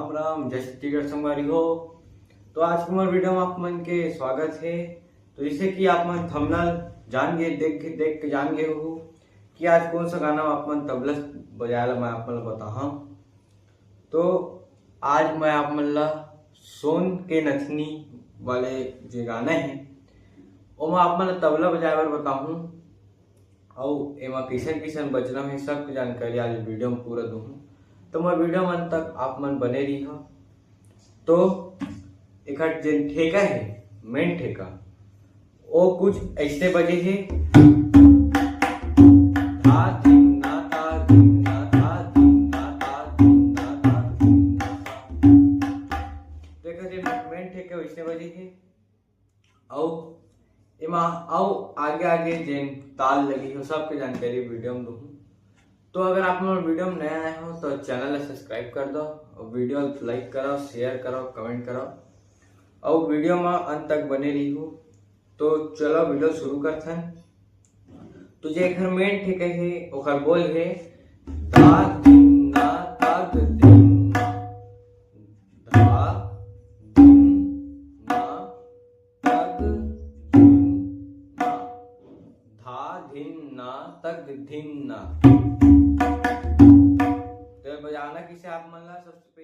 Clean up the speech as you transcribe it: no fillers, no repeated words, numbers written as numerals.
राम राम जय छत्तीसगढ़ संगवारी हो। तो आज के मोर वीडियो में आप मन के स्वागत है। तो जैसे कि आप मन थंबनेल जान गए, देख के जान गए हो कि आज कौन सा गाना आप मन तबला बजाए मैं आप मन बताहा। तो आज मैं आप मन ला सोन के नथनी वाले जो गाना है वो मैं आप मन ला तबला बजाए बर बताहूँ और एमा किसन किसन बजना है सब जानकारी आज वीडियो में पूरा दूँ। तो मैं वीडियो मन तक आप मन बने रही हो। तो एक जेन ठेका है मेन ठेका वो कुछ ऐसे बजे है। मेन ठेका वैसे बजे है और एमा आओ आगे आगे जेन ताल लगी हो सबके जानकारी वीडियो में दूँ। तो अगर आप लोग वीडियो में नया आए हो तो चैनल सब्सक्राइब कर दो और वीडियो लाइक करो, शेयर करो, कमेंट करो और वीडियो में अंत तक बने रही हो। तो चलो वीडियो शुरू करते हैं। तो जे घर मेन ठेके है ओकर बोल है धा दिन ना तग दिन धा दिन ना तग दिन ना धा दिन ना तग दिन ना। तो बजाना किसे आप मन ला सबसे